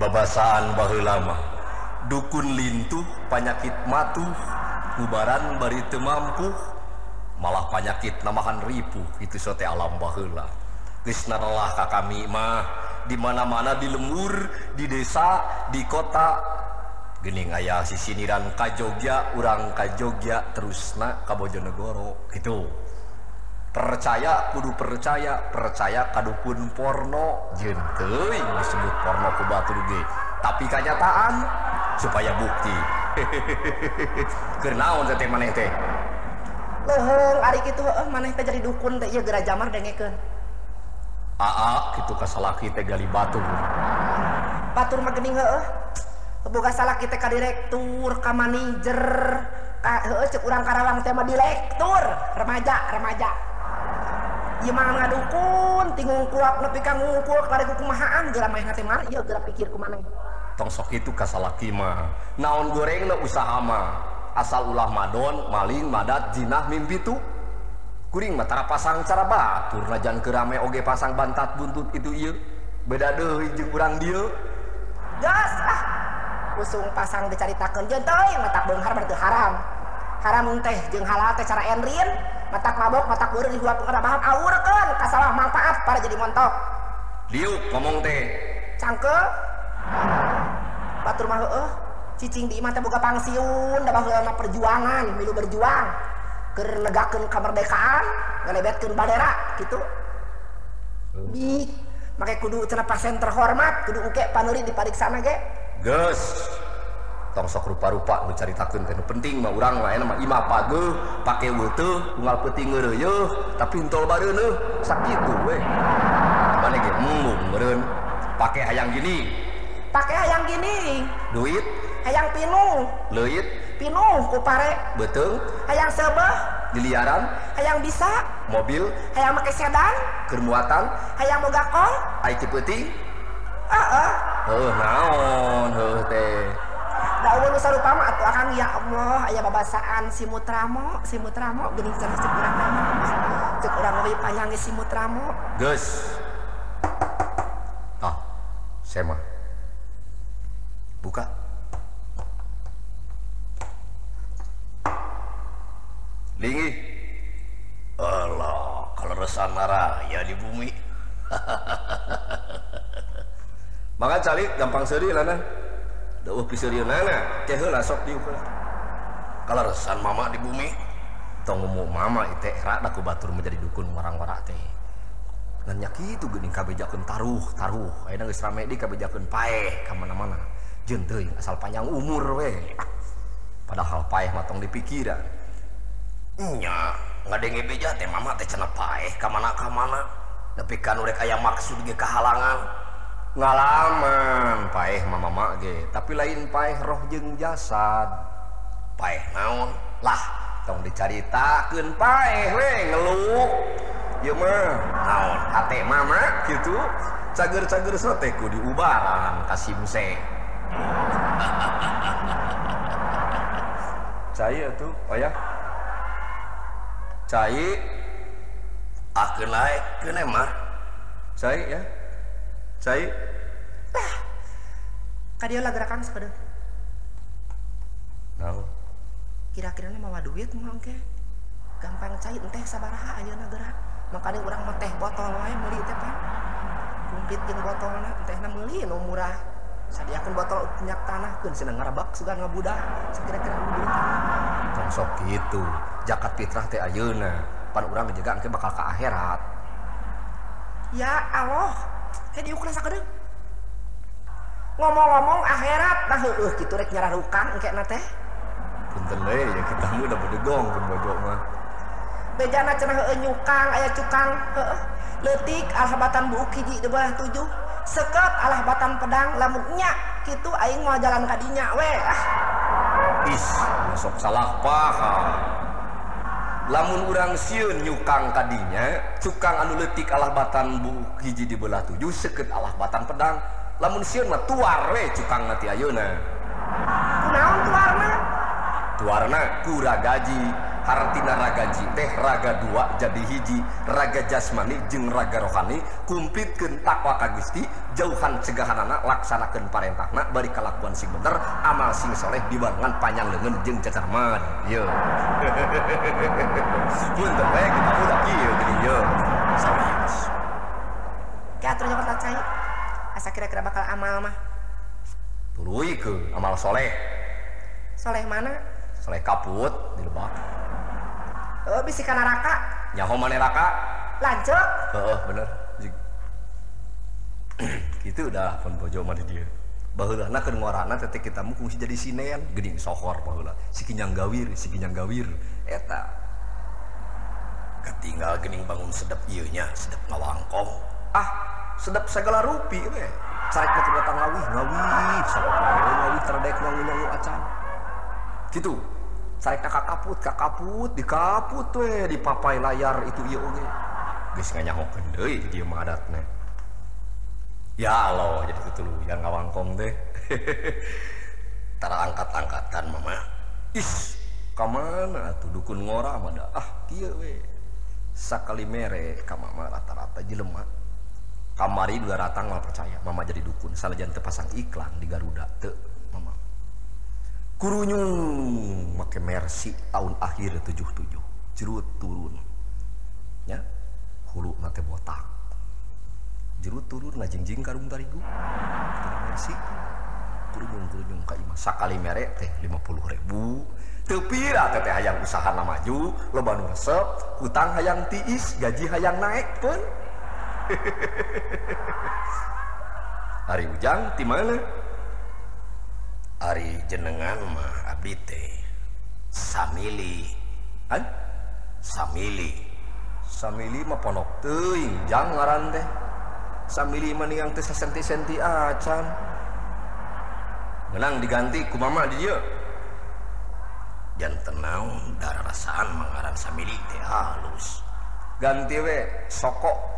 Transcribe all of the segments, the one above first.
babasaan baheula mah dukun lintuh penyakit matuh kubaran bari teu mampu malah penyakit namahan ripuh itu sote alam baheula geus narelah ka kami mah di mana-mana di lembur di desa di kota geuning aya sisiniran ka Jogja urang ka Jogja terusna ka Bojonegoro gitu percaya kudu percaya kadukun porno jeung teuing disebut porno ku batur ge tapi kenyataan supaya bukti keur naon teh maneh teh leuheung ari kitu heuh maneh teh jadi dukun teh ieu geura jamar dengekeun kitu ka salaki teh gali batur mah geuning heuh boga salaki teh ka direktur ka manajer ka heuh ceuk urang Karawang teh mah direktur remaja ieu mah ngadukun tingung kuak nepi ka ngungkul kare kumahaan geura maneh teh mah ieu geura pikir ku maneh tong sok itu ka salaki mah naon gorengna usaha mah asal ulah madon maling madat jinah mimpi tu kuring mah tara pasang cara batur najan kerame oge pasang bantat buntut itu ieu beda deui jeung urang dieu gas usung pasang dicaritakeun jeung teuing matak beunghar berarti haram teh jeung halal teh cara enrin matak mabok matak beureun dihuap kana bahan awurkeun ka salah manfaat para jadi montok diuk ngomong teh cangkeu batur mah heueuh cicing di imah teh boga pangsiun da baheula perjuangan milu berjuang keur negakeun kamardekaan ngalebetkeun bendera kitu bi make kudu cenah pasien terhormat kudu uke paneuri dipariksana ge geus tong sok rupa-rupa nu caritakeun teh nu penting mah urang mah aya mah imah pageuh pake weuteuh unggal peuting ngeureuyeuh tapi entol bareuneuh sakitu we mane ge meureun pake hayang gini duit hayang pinuh leuit pinuh ku pare beteung hayang seubeuh diliaran hayang bisa mobil hayang make sedan keur muatan hayang boga kol ai ti peuting naon teh da ulun sarupa mah atuh akang ya Allah aya babasaan si Mutramo geuning cenah ceuk urang mah ceuk urang leuwih panjang ge si Mutramo geus sema buka lingi Allah kaleresan raya di bumi maka calik gampang seuri lana deueuh piseurieunana teh heula sok diuk heula kaleresan mama di bumi tong ngomong mama ieu teh era da ku batur menjadi dukun warang-wara teh ngan nya kitu geuning kabejakeun taruh ayeuna geus rame di kabejakeun paeh ka mana-mana jeung teuing asal panjang umur we padahal paeh mah tong dipikiran nya ngadenge beja teh mama teh cenah paeh ka mana nepi ka nu rek aya maksud ge kahalangan ngalaman paeh mama ge tapi lain paeh roh jeung jasad paeh naon lah tong dicaritakeun paeh we ngeluh ieu mah naon hate mama kitu cager-cager sote ku diubaran ka simse cai atuh aya cai akeun lae keun mah cai ya cai ka dieu lah gerakan sakedeung naon kira-kira mawa duit mah engke gampang cai teh sabaraha ayeuna gerak makanya urang mah teh botol wae meuli teh Pak kumplit jeung botolna tehna meuli nu murah sadiakeun botol minyak tanah keun cenah ngarebak sugan ngabudah sakira-kira duit tong sok kitu zakat fitrah teh ayeuna pan urang ngajaga engke bakal ka akhirat ya Allah teh diukur sakedeung ngomong-ngomong akhirat tah heueuh kitu rek nyararukan engke na teh punten we ya kita mah udah bedegong pun bojo mah bejana cenah heueuh nyukang aya cukang heueuh leutik alhabatan buuk hiji di bawah 7 seket alhabatan pedang lamun nya kitu aing moal jalan ka dinya we sok salah paham lamun urang sieun nyukang ka dinya cukang anu leutik alhabatan buuk hiji di bawah 7 seket alhabatan pedang lamun sieun mah tuar we cukang nanti ayeuna kunaon tuarna kura gaji hartina raga ji teh raga dua jadi hiji raga jasmani jeung raga rohani kumplitkeun takwa ka Gusti jauhan cegahanana laksanakeun parentahna bari kalakuan sing bener amal sing soleh dibarengan panjang leungeun jeung cacarman ieu punten we kita udah kieu geuning ieu serius katur nyawa cai asa kira-kira bakal amal mah tuluy ke amal soleh mana soleh kaput di lebak bisi ka neraka nyaho mane neraka lanceuk bener gitu udah pun bojo mah di dieu baheulana keur ngorana teh kita mah kungsi jadi sinean geuning sohor baheula siki nyanggawir eta ketinggal geuning bangun sedep ieu nya sedep ngawangkong sedep segala rupi we carek mah datang ngawih terdek nyangu acan gitu carek kakaput dikaput we di papai layar itu ieu oge geus nganyahokeun deui dieu mah adatna ya Allah jadi kitu lu yang ngawangkong teh tara angkat-angkatan mama ka mana atuh dukun ngora mah da kieu we sakali mere ka mama rata-rata jelema kamari dua ratang mal percaya mama jadi dukun salajan teu pasang iklan di Garuda teu mama kurunyung make Mercy tahun akhir 77 jerut turun nya hulu na teh botak jerut turun ngajingjing karung tarigu Mercy kurunyung ka imah sakali mere teh 50.000 teu pira teh hayang usaha na maju loba nu resep hutang hayang tiis gaji hayang naik pun Ari Ujang di mana? Ari jenengan mah abdi teh samili. Samili mah ponok teuing jang ngaran teh. Samili mah ningang teh sasenti-senti acan. Menang diganti ku mama di dieu. Janten naon darasaan mangaran samili teh halus. Ganti we soko.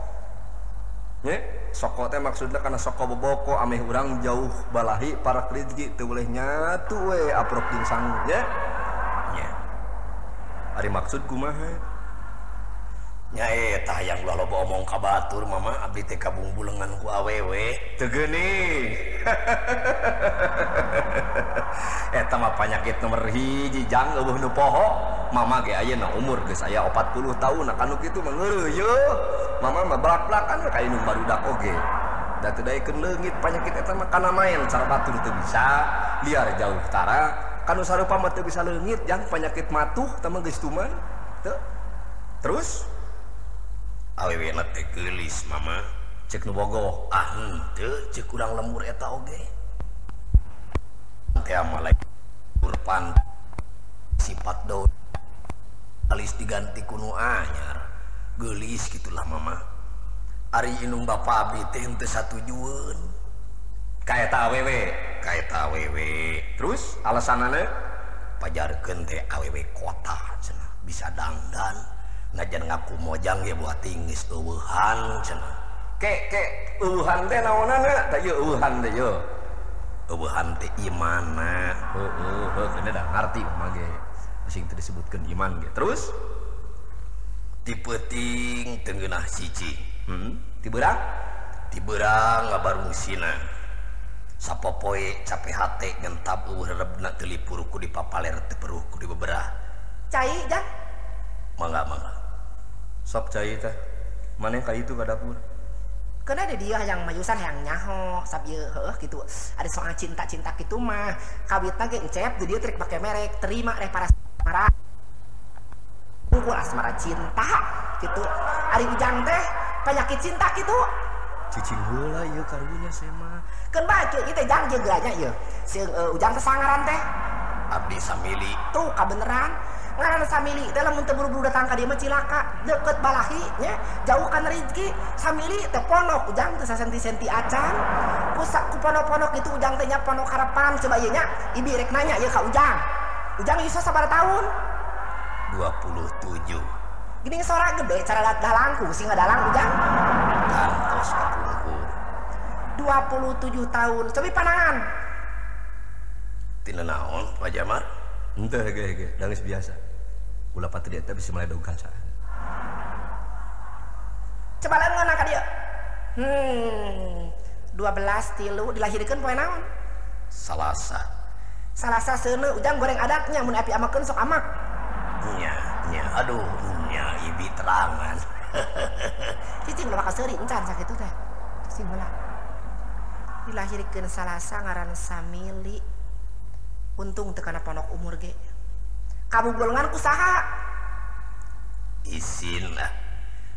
Soko teh maksudnya karena soko boboko ameh urang jauh balahi para rezeki teu boleh nyatu we aprok jeung sangu nya ari maksud kumaha nya eta hayang ulah loba omong ka batur mama abdi teh kabungbulengan ku awewe teu geuning eta mah panyakit nomor hiji jang eueuh nu poho mama ge ayeuna umur geus aya 40 tahun anu kitu mah ngeureuh mama mah blak-blakan ka indung barudak oge da teu daekeun leungit panyakit eta mah kana main cara batur teu bisa liar jauh tara kanu sarupa mah teu bisa leungit jang panyakit matuh teh mah geus tuman teu terus awewe na teh geulis mama cek nu bogoh henteu cek urang lembur eta oge teh amal urpan sifat daun alis diganti kuno anyar geulis gitulah mama ari indung bapa abdi teh henteu satujueun ka eta awewe terus alasanana pajarkeun teh awewe kota cenah bisa dangdan ngajan ngaku mojang ge buat tingis eueuhan cenah ke eueuhan teh naonana da ieu eueuhan teh ieu eueuhan teh imana heuh kena da ngarti mah ge sing teu disebutkeun iman ge terus tipeuting teu geunah siji ti beurang ngabarungsina sapopoe capek hate ngentab eueuh rerebna teu lipur ku di papaler teu peruh ku di beberah cai jang mangga sok cai teh maneh ka itu ka dapur kena ada dia yang mayusan yang nyaho sabieu heuh gitu ada soal cinta gitu mah kawitna ge encep di dia trik make merek terima reh para asmara unggul asmara cinta gitu ari Ujang teh penyakit cinta gitu cicing heula ieu karunya saya mah keun bae kieu teh jang jeulanya ieu si Ujang teh sangaran teh abdi samili tuh kabeneran ngaran samili teh lamun teu buru-buru datang ka dieu mah cilaka deukeut balahi nya jauh kana rezeki samili teh ponok Ujang teh sasenti-senti acan ku ponok-ponok itu Ujang teh nya ponok harapan coba ieu nya ibi rek nanya ieu ka Ujang ieu sabaraha tahun 27 gini sora gede cara dalangku sing ngadalang Ujang kantos kapungkur 27 tahun cobi panangan tina naon Pak Jamar henteu hege nangis biasa ulah pati dia teh bisa meledog kaca. Coba leungeun ka dieu. 12 tilu dilahirkeun poe naon? Salasa. Salasa seuneu ujang goreng adatnya mun api amakeun sok amak. Nya, aduh, nya ibi terangan. Cicing ulah bakal seuri encan sakitu teh. Cicing ulah. Dilahirkeun Salasa ngaran Samili. Untung teu kana pondok umur ge. Kabugulngan ku saha? Isin lah.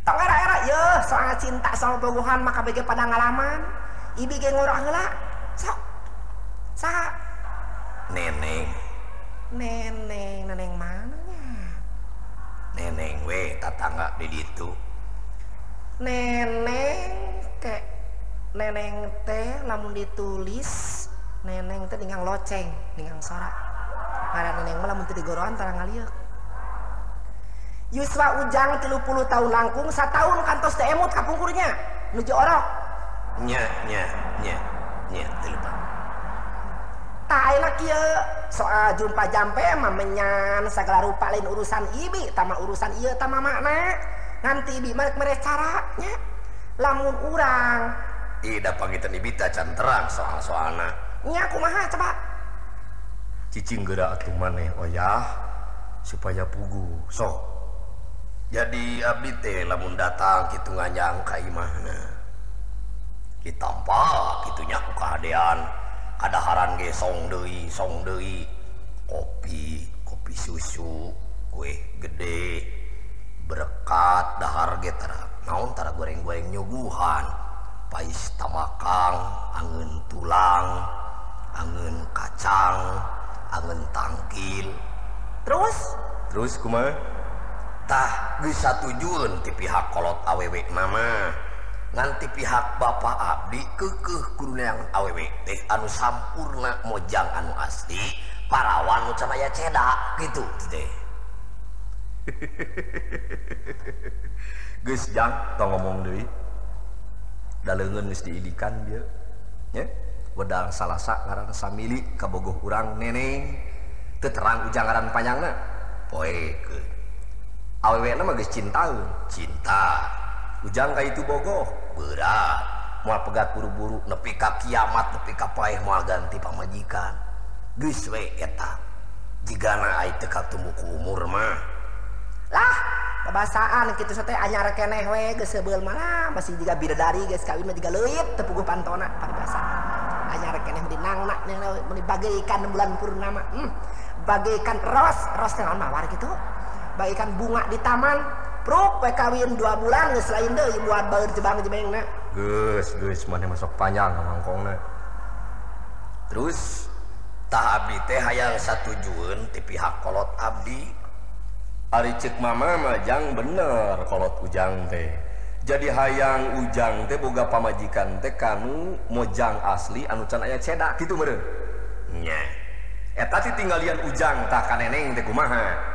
Tong era-era yeuh soal cinta soal bogohan maka bege pada ngalaman. Ibi ge ngorok heula. Sok. Saha? Neneng. Neneng mana nya? Neneng we tatangga di ditu. Neneng teh lamun ditulis neneng teh ningang loceng, ningang sorak. Karena neneng mah lamun teu digoroan tara ngalieuh. Yuswa Ujang 30 tahun langkung, 1 tahun kantos teh emut kapungkurnya nuju orok. Nya, teu lupa. Tah ayeuna kieu soal jumpa jampe mah menyan sagala rupa lain urusan ibi, tama urusan ieu tah mamana. Nganti ibi mah mere caranya. Lamun urang Ida pangitan ibita can terang soal-soalna. nya kumaha coba? Cicing geura atuh maneh oyah supaya pugu. Sok. Jadi abdi teh lamun datang kitu nganyang ka imahna. Kitampa kitu nya ku kahadean. Kadaharan ge song deui. Kopi susu, kue gede. Berkat dahar ge tara naon tara goreng-goreng nyuguhan. Pais tamakang, angeun tulang, angeun kacang, angeun tangkil. Terus kumaha? Tah geus satujun ti pihak kolot awewe nama. Ngan ti pihak bapak abdi keukeuh kudu neangan awewe teh anu sampurna mojang anu asli, parawan nu can aya cedak kitu teh. Geus jang tong ngomong deui. Daleungeun geus diidikan dia. Nya, wedang Salasa ngaran Samili kabogoh urang neneng. Teu terang ujang ngaran panjangna. Poekeun. Awewena mah geus cintaeun. Cinta. Ujang ka itu bogoh berat. Moal pegat buru-buru nepi ka kiamat, nepi ka paeh moal ganti pamajikan. Geus we eta. Jigana ai teu katemu ku umur mah. Lah, babasaan kitu teh anyar keneh we geus seubeul mah masih jiga bidadari geus kawin mah jiga leuit teu puguh pantona paribasa. Anyar keneh dinangna mun dibagaikan bulan purnama. Bagaikan ros teh naon mawar kitu. Bagaikan bunga di taman, pruk we kawin 2 bulan geus lain deui buat baeur jebang-jebengna. Geus maneh masuk panjang mangkongna. Terus tah abdi teh hayang satujueun ti pihak kolot abdi. Ari ceuk mama majang bener kolot ujang teh. Jadi hayang ujang teh boga pamajikan teh kanu mojang asli anu can aya cedak kitu meureun. Nya. Eta ti tinggalian ujang tah ka neneng teh kumaha?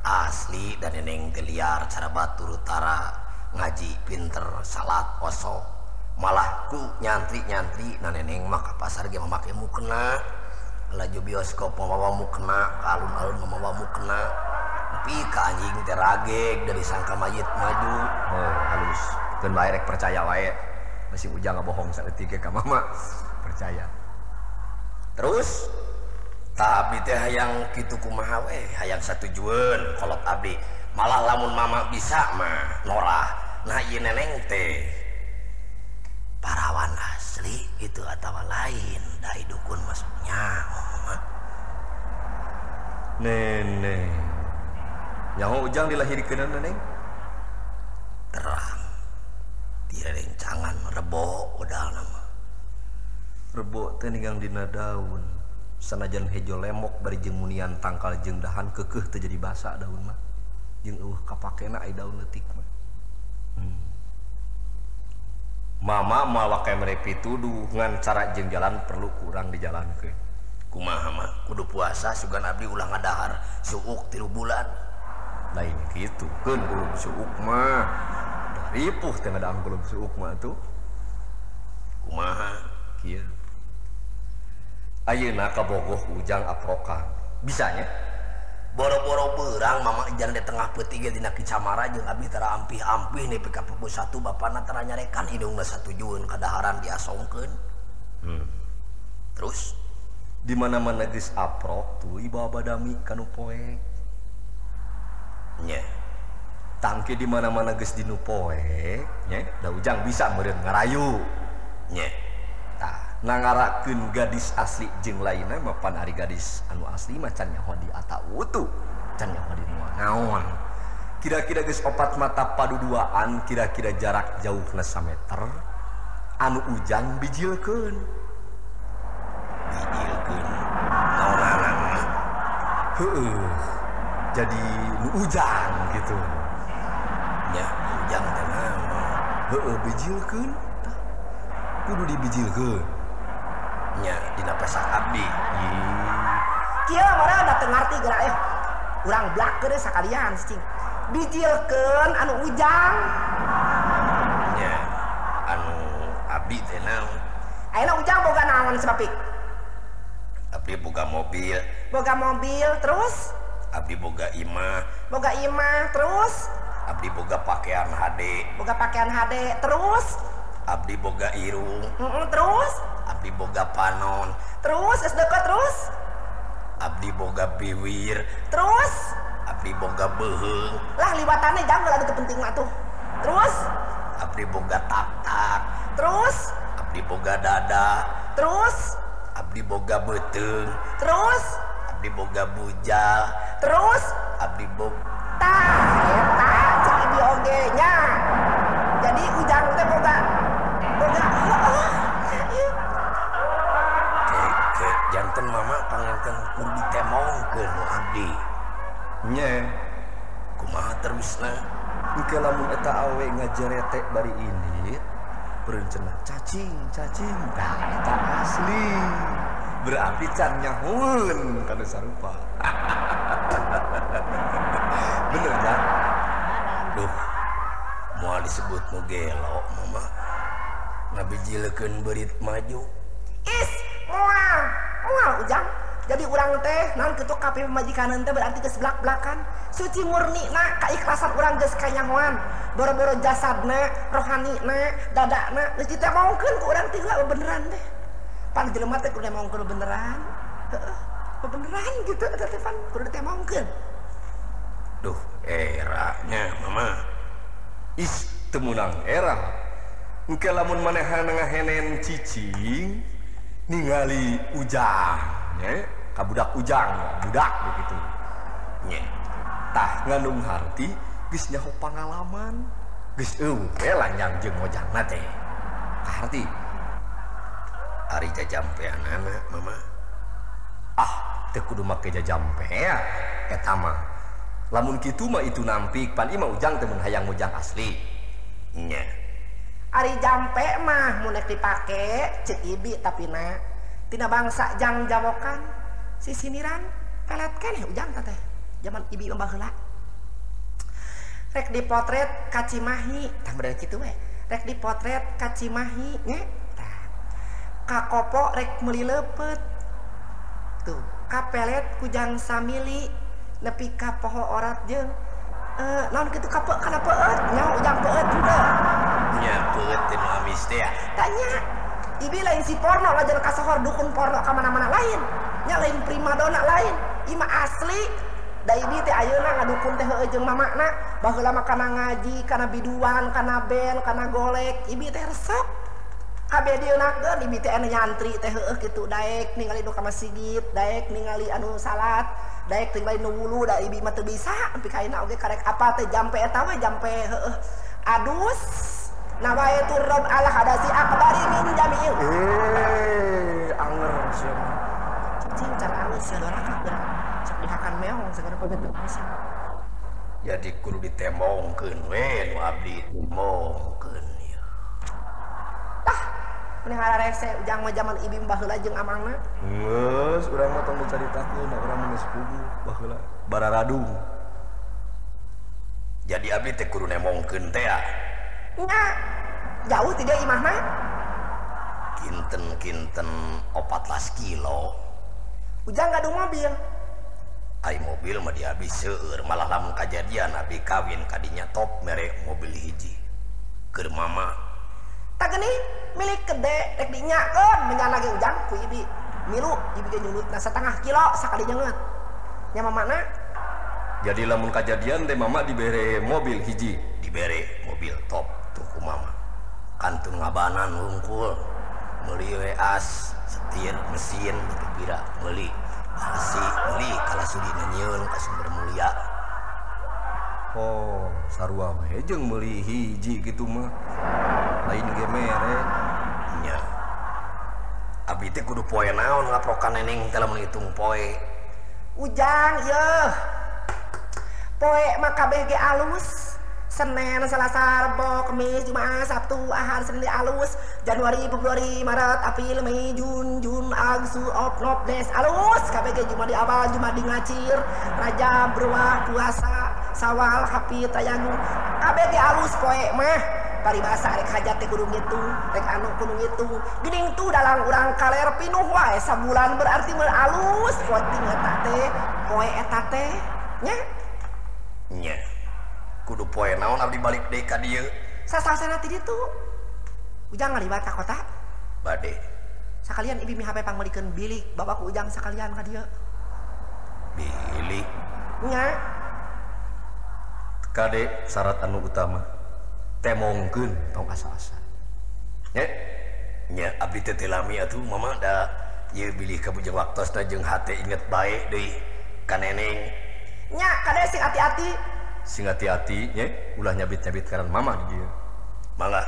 Asli dan neneng teh liar cara batur utara ngaji pinter salat poso. Malah ku nyantri-nyantri na neneng mah ka pasar ge mamake mukena. Laju bioskop mamawa mukena, alun-alun mamawa mukena. Tapi ka anjing teh rageg dari sangka mayit maju. Halus. Keun bae rek percaya wae. Masih ujang ngabohong saeutik ka mama. Percaya. Terus tah abdi teh hayang kitu kumaha we, hayang satujueun kolot abdi. Malah lamun mama bisa mah norah. Nah ieu neneng teh parawan asli gitu atawa lain dari dukun masuknya. Neneng nyaho ujang dilahirkeun neneng? Terang. Dia rencangan rebo udal nama. Rebo teh ninggang dina daun. Sanajan hejo lemok bari jeung munian tangkal jeung dahan keukeuh teu jadi basa daun mah. Jeung eueuh kapakena ai daun leutik mah. Mama mawa kamere pituduh ngan cara jeung jalan perlu kurang dijalankeun. Kumaha mah kudu puasa sugan abdi ulah ngadahar suuk 3 bulan. Lain kitu keun ulum suuk mah. Da ripuh teh ngadahar ulum suuk mah tuh. Kumaha kieu? Ayeuna kabogoh ujang aprokan. Bisanya boro-boro berang mama ejang di tengah peuting dina kicamara jeung abdi tara ampih-ampih nih pika pupus satu bapana tara nyarekan hidungna satujuan kadaharan diasongkeun. Terus di mana-mana geus aprok tuh ibawa badami kanu poek. Nya Tangke di mana-mana geus dinu poek, nya da ujang bisa meureun ngarayu. nya Tah, ngangarakeun gadis asli jeung lainna mah pan ari gadis anu asli mah can nyaho di atautu, can nyaho di naon. Kira-kira geus 4 mata paduduaan, kira-kira jarak jauhna 1 meter. Anu ujang bijilkeun. bijilkeun naonanan mah. Heueuh. Jadi nu ujang gitu. Nya ujang teh naon. Heueuh bijilkeun. Tah, kudu dibijilkeun. Nya dina pesak abdi. Kieu meureun da teu ngarti geura urang blak geus sakalian cing. Bijilkeun anu ujang. Nya anu abdi teh naon. Ayeuna ujang boga naon sabapik? Abdi boga mobil, Boga mobil terus abdi boga imah, boga imah terus abdi boga pakaian HD, boga pakaian HD terus abdi boga irung, terus abdi boga panon, terus es deket terus abdi boga biwir, terus abdi boga beheung, lah liwatannya jangan ada penting mah tuh terus abdi boga tak-tak, terus abdi boga dada, terus abdi boga beuteung, terus abdi boga bujal, terus abdi boga eta cek ibi oge nya jadi ujang teh boga ke janten mama panganten kudu ditemongkeun nu abdi. Nya, Kumaha terusna? engke lamun eta awe ngajarete bari ini berencana cacing. Tah eta asli. Berarti can nyahoeun kana sarupa. Bener ya? Duh, moal disebut nu gelo mama. Ngabijilkeun beurit maju. is moal ujang jadi urang teh naon kitu kape pemajikaneun teh berarti geus blak-blakan suci murnina kaikhlasan urang geus kanyahoan boro-boro jasadna rohanina dadana geus ditemongkeun ku urang tinggal beneran teh pan jelema teh kudu nemongkeun beneran heeh beneran gitu eta teh pan kudu ditemongkeun. Duh, eranya mama. Is temunang era. Engke lamun manehna ngahenen cicing ningali ujang, nya kabudak ujang, budak begitu. Nya Tah ngandung harti geus nyaho pangalaman. Geus eueuh lanyang jeung ojangna teh. Kaharti ari jajampeanana mama. teu kudu make jajampea eta mah. Lamun kitu mah itu nampik pan imah ujang teu mun hayang ujang asli. Nya Ari jampe mah munek dipake cek ibi tapi na tina bangsa jang jawokan sisiniran pelet keneh ujang teh zaman ibi mbah heula rek dipotret ka Cimahi tah bener kitu we rek dipotret ka Cimahi nya tah ka kopo rek meuli leupeut tuh ka pelet kujang samili nepi ka poho orat jeung naon kitu ka kana peut nya ujang peut henteu nya peut teh nu amis teh ya. tanya ibi lain si porno lajar kasohor dukun porno ka mana-mana lain nya lain primadona lain ima asli da ibi teh ayeuna ngadukun teh heueuh jeung mamakna baheula mah kana ngaji kana biduan kana band kana golek ibi teh resep kabeh dieunakeun ibi teh anu nyantri teh heueuh kitu daek ningali nu ka masjid daek ningali anu salat daek ningali nu wulu da ibi mah teu bisa nepi ka ayeuna oge karek apa teh jampe eta we jampe heueuh adus nawaitu rob Allah hadasi akbari min jami'il anger sia cing cara anger sia doraka geura cek dihakan meong segala peugeut bisa Jadi kudu ditemongkeun we nu abdi temongkeun ya. tah mending hararese ujang mah zaman ibi mbah heula jeung amangna geus urang mah tong dicaritakeun urang mah geus puguh baheula bararadung. Jadi abdi teh kudu nemongkeun teh ya. nya jauh tidak imahna Kinten 14 kilo. ujang gaduh mobil ai mobil mah dia habis seueur malah lamun kajadian abi kawin kadinya top merek mobil hiji keur mama tak gini milik gede rek dinyakeun menyana ge ujang ku ibi milu ibi ge nyulutna setengah kilo sakali nyeungeut nya mamana jadi lamun kajadian teh mama dibere mobil hiji dibere mobil top tuh ku mama kantun ngabanan hungkul meuli we as setir mesin gitu pira meuli basi meuli kala sudi nyieun ka sumber mulia oh sarua we jeung meuli hiji kitu mah lain ge mere nya abi teh kudu poe naon ngaprokan neneng teh lamun hitung poe ujang yeuh poe mah kabeh ge alus Senin, Selasa, Rebo, Kamis, Jumat, Sabtu, Ahad, Senin alus Januari, Februari, Maret, April, Mei, Jun, Agustus, Oktober, alus kabeh ge Jumat di awal, Jumat di ngacir, Rajab, Berwah, Puasa, Sawal, Hapit, Tayangun kabeh ge alus poe mah paribasa rek hajat teh kudu ngitung rek anu kudu ngitung geuning tuh dalang urang kaler pinuh wae sabulan berarti meureun alus penting eta teh poe eta teh nya nya kudu poe naon abdi balik deui ka dieu sasasana ti ditu ujang ngaliwat ka kota bade sakalian ibi mi HP pangmelikeun bilik bawa ku ujang sakalian ka dieu bilik nya kade syarat anu utama temongkeun tong asa-asa nya nya abdi teh lami atuh mama da ieu bilih ka bujang waktosna jeung hate inget bae deui ka neneng nya kade sing hati-hati sing hati-hati nya ulah nyabit-nyabit karan mama di dieu mangga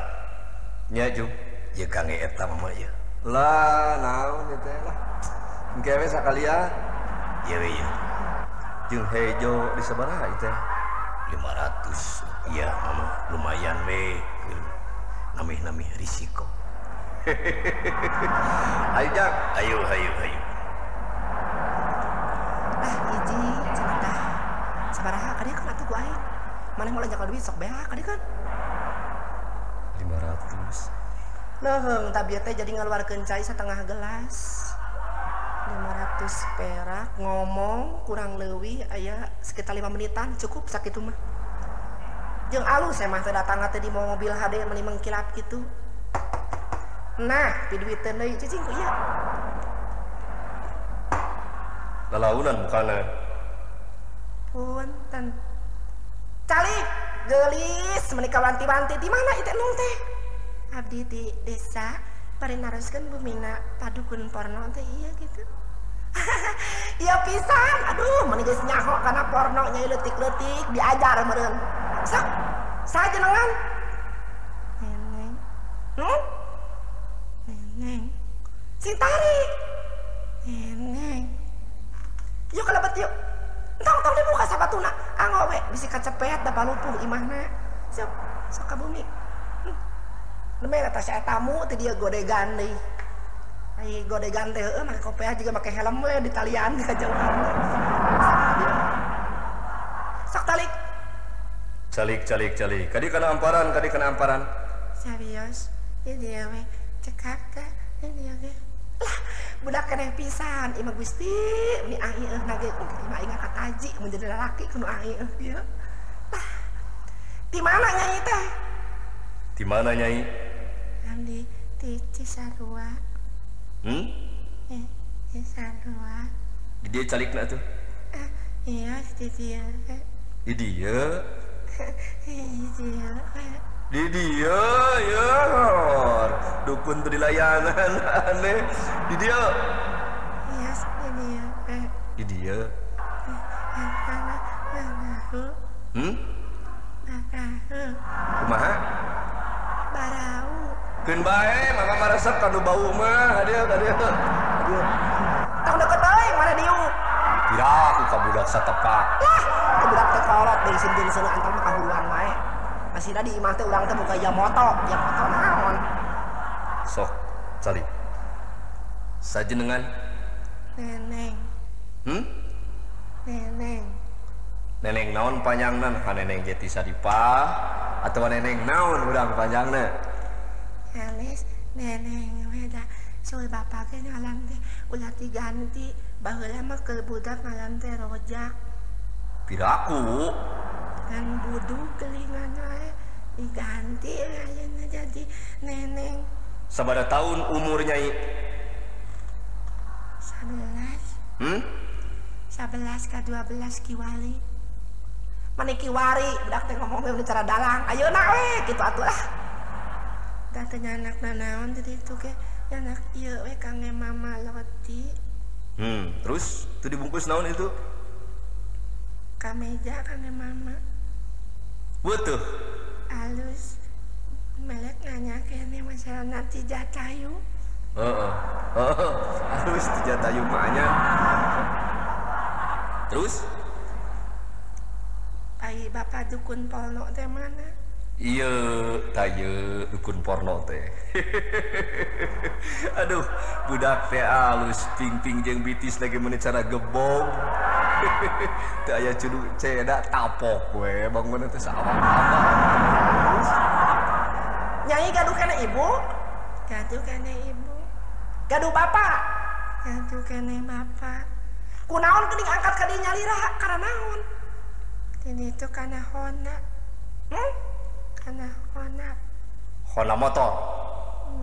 nya jung ieu kange eta mama ieu lah naon teh lah engke we sakalian ieu we ieu jeung hejo di sabaraha teh 500 iya mama lumayan we namih risiko ayo jang ayo hiji cenah sabaraha ka dieu kan atuh ku aing maneh mau lanjak duit sok beak ka dieu kan 500 leuheung tabieu teh jadi ngaluarkeun cai setengah gelas 500 perak ngomong kurang leuwih aya sekitar 5 menitan cukup sakitu mah jeung alus emah teh datang teh di mobil HD meuli mengkilap kitu nah piduiteun deui cicing ku ieu lalaunan mukana punten calik geulis meuni kawanti-wanti di mana ieu teh nung teh abdi di desa bari naroskeun bumina padukun porno teh iya gitu iya pisan aduh meuni geus nyaho kana porno nyai leutik-leutik diajar meureun sok sajenengan neneng neneng sing tarik neneng yuk kalebet yuk tong dibuka sabatuna anggo we bisi kacepet da palupuh imahna sok sok ka bumi nemeh eta sia tamu teh dia godegan deui ai godegan teh heueuh make kopiah juga make helm we di talian ka jauhan sok talik calik kadi kana amparan serius ieu dia we cekak ka ieu ge lah budak keneh pisan imah Gusti ini aing nage imah aing kataji mun jadi lalaki kudu aing ieu lah di mana nyai teh di mana nyai di Cisarua Cisarua di dia calikna tuh iya di dia di dia di dia ya dukun tuh di layanan aneh di dia iya di dia kumaha barau keun bae mama maresep kanu bau mah hadieu tong deket bae mana diu kira aku ka budak satepak lah ke budak teh kolot bensin jenisna antar mah kahuluan wae masih di imah teh urang teh buka ya moto naon sok calik sajenengan neneng neneng naon panjangna neneng Jeti Sadipa atau neneng naon urang panjangna alis neneng beda soal bapak ge ngaran teh ulah diganti baheula mah ke budak ngaran teh Rojak Piraku kan budu kelingan wae diganti ayeuna jadi neneng sabada tahun umur Nyai 11 ka 12 kiwali mani kiwari budak teh ngomong we cara dalang ayeuna we kitu atuh lah da teh nyanak nanaon jadi itu ge nyanak ieu we kangge mama loti terus itu dibungkus naon itu kameja kangge mama butuh halus melek nanya kene masalah nanti jatayu halus dijatayu mahnya terus ai bapak dukun polno teh mana iya taye dukun porno teh aduh budak teh halus ping-ping jeung bitis lagi meuni cara gebong teu aya cudu ceda tapok we bangun teh saawak-awak Nyai gaduh kana ibu gaduh kana ibu gaduh bapak gaduh kana bapak kunaon geuning angkat ka dinya liraha karena naon ini itu kana hona kana Honda motor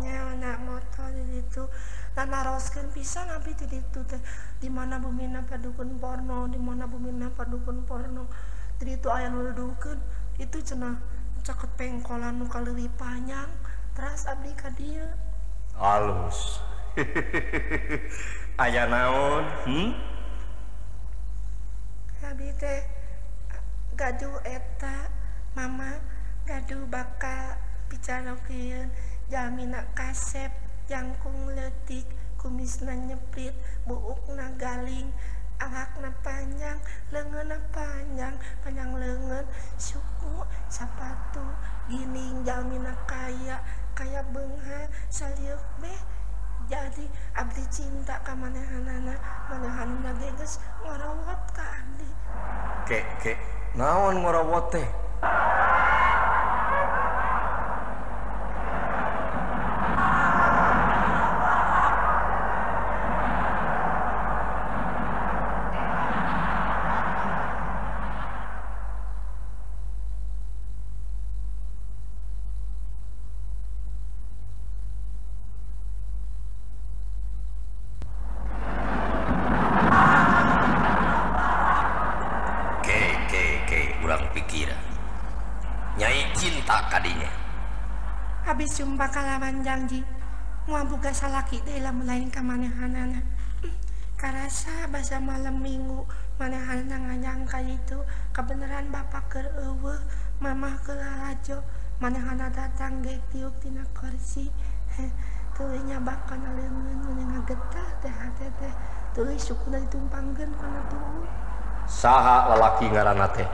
nya hona motor itu naroskeun pisan abdi di ditu teh di mana bumina padukun porno di mana bumina padukun porno di ditu aya nu dukeun itu cenah caket pengkolan nu kaleuwih panjang teras abdi ka dieu halus aya naon abdi teh gaduh eta mama gaduh bakal picarokeun jalmina kasep jangkung leutik kumisna nyeprit buukna galing awakna panjang leungeunna panjang leungeun suku sapatu gining jalmina kaya beunghar saliuk beh jadi abdi cinta ka manehanana manehanana ge geus ngorowot ka abdi ke naon ngorowot teh habis sumpah kalawan janji moal boga salaki deui lamun lain ka manehanana karasa basa malam minggu manehanana nganyangka itu kebenaran bapak keur eueuh mamah keur lalajo manehana datang ge tiuk tina kursi tuluy nyabak kana leungeun nu ngagetah teh hate teh tuluy sukuna ditumpangkeun kana tubuh saha lalaki ngaranna teh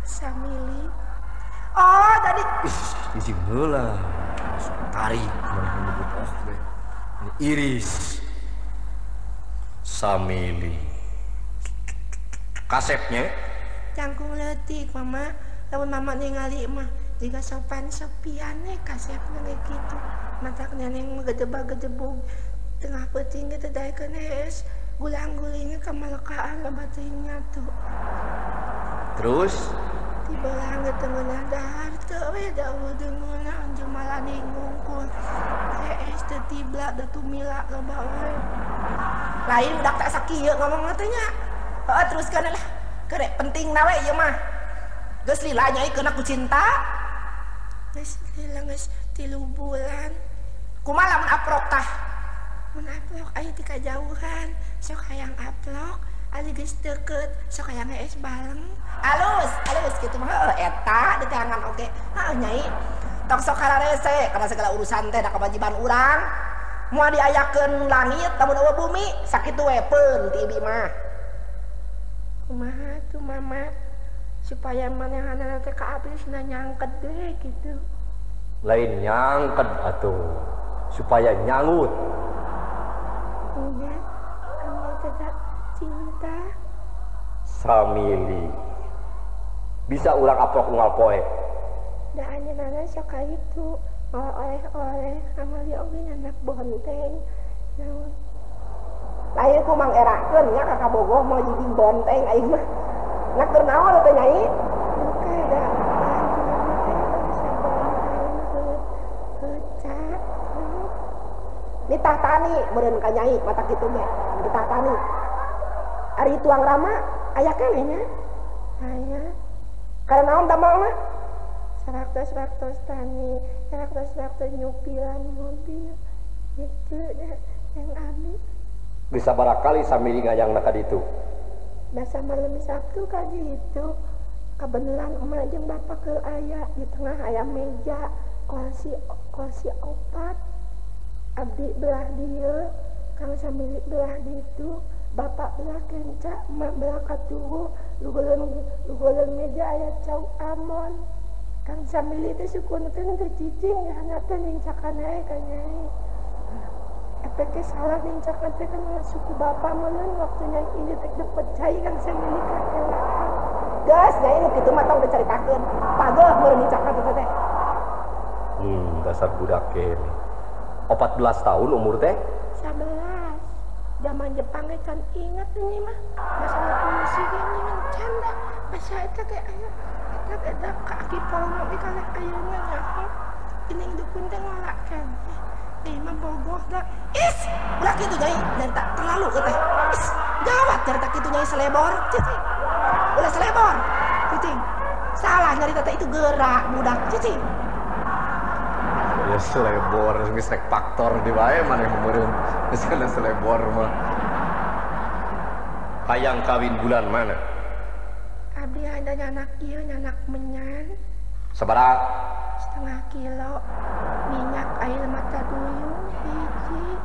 Samili. Oh, tadi isi heula. Tarik mana nyebut teh. Iris. Samili. Kasepnya jangkung leutik mama. Lamun mama ningali mah jiga sopan sopiane kasepna ge kitu. Matak neneng ngegedebag-gedebug tengah peuting teh daekeun hees. Gulang-gulingnya kemalekaan loba teuing nyatu. Terus tibelang getengeunah dahar teu we da weudeungeunna anjeun malah ningungkul hees teu tibla da tumila loba we lain budak tak sakieu ngomongna teh nya heueuh teruskeun lah kerek pentingna we ieu mah geus lila nyai keuna ku cinta geus lila geus 3 bulan kumaha lamun aprok tah mun aprok aya ti kajauhan sok hayang aprok ali geus deukeut sok hayang hees baleng alus kitu mah eta detangan oge nyai tong sok kararese karena segala urusan teh da kewajiban urang moal diayakeun langit lamun eueuh bumi sakitu we peun ti ibi mah kumaha tuh mama supaya manehanana teh ka abisna nyangket deui kitu lain nyangket atuh supaya nyangut nya anu teh cinta Samili bisa ulang aprok unggal poe da anjeunna sok ka itu oleh amalia oge anak bonteng naon lain ku mang erakeun nya ka Bogoh mau jadi bonteng aing mah nak keur naon teh nyai kada ditahtani meureun ka nyai mata kitu ge ditahtani ari tuang rama aya keneh nya aya karena naon damel mah Seraktos tani, seraktos nyupilan mobil, itu yang abi. Bisa barakali sambil ngayang nak ditu. Basa malam Sabtu kali itu, kebenaran emak jeung bapak ke ayah di tengah ayam meja, kursi opat, abdi belah dia, kang sambil belah ditu, bapak belah kenca, emak belah katuhu, lugoleun meja ayah cau amon. Kang sambil itu sukunkeun teh cicing hanya teh nincakan ae ka nyai. Efeknya salah nincakan teh kan suku bapak meuleun waktunya ini teh dapet cai kang sambil kakelaan. Gas nyai nu kitu mah tong dicaritakeun. Pageuh meureun nincakan teh. Dasar budak kene. 14 tahun umur teh? 11. Zaman Jepang kan ingat ini mah. Masalah polisi gini kan canda. Masa eta teh aya ada kaki polno di kali ayunya nyaho ini dukun teh ngolakan mah Bogoh dah ulah kitu nyai dan tak terlalu teh jawab cerita kitu nyai selebor cicing ulah selebor cicing salah nyarita teh itu gerak budak cicing ya selebor geus rek faktor di bae maneh meureun geus kana selebor mah hayang kawin bulan mana abdi ada nyanak ieu nyanak menyan sabaraha setengah kilo minyak air mata duyung hiji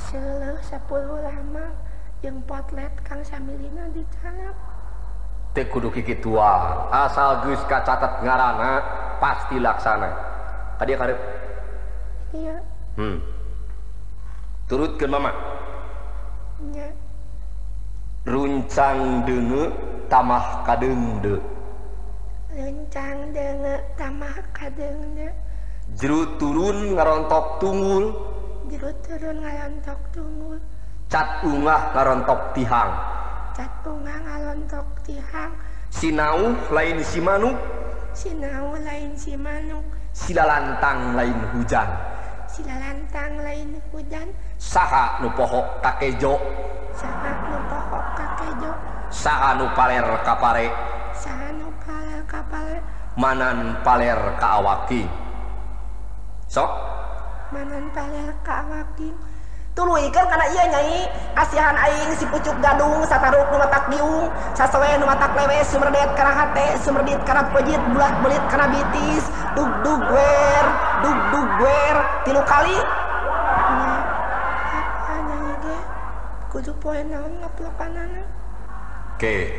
seuleuh 10 lamang jeung potlet kang samilina dicanap teu kudu kikitua asal geus kacatet ngaranna pasti laksana kadia karep iya turutkeun mama nya runcang deungeuk tamah kadeungdeuk rencang deungeuk tamah kadeungdeuk jero turun ngarontok tunggul jero turun ngarontok tunggul cat ungah ngarontok tihang cat ungah ngarontok tihang sinau lain si manuk sinau lain si manuk silalantang lain hujan silalantang lain hujan saha nu poho kakejo saha nu poho kakejo saha nu paler kapare saha nu paler kapare manan paler ka awaki sok manan paler ka awaki tuluikeun kana ieu nyai asihan aing si pucuk gadung sataruk nu matak diung sasoe nu matak lewes sumredet kana hate sumredit kana pejit bulat belit kana bitis dug dug wer 3 kali nya apa nyai ge kudu poe naon ngaplokanana ke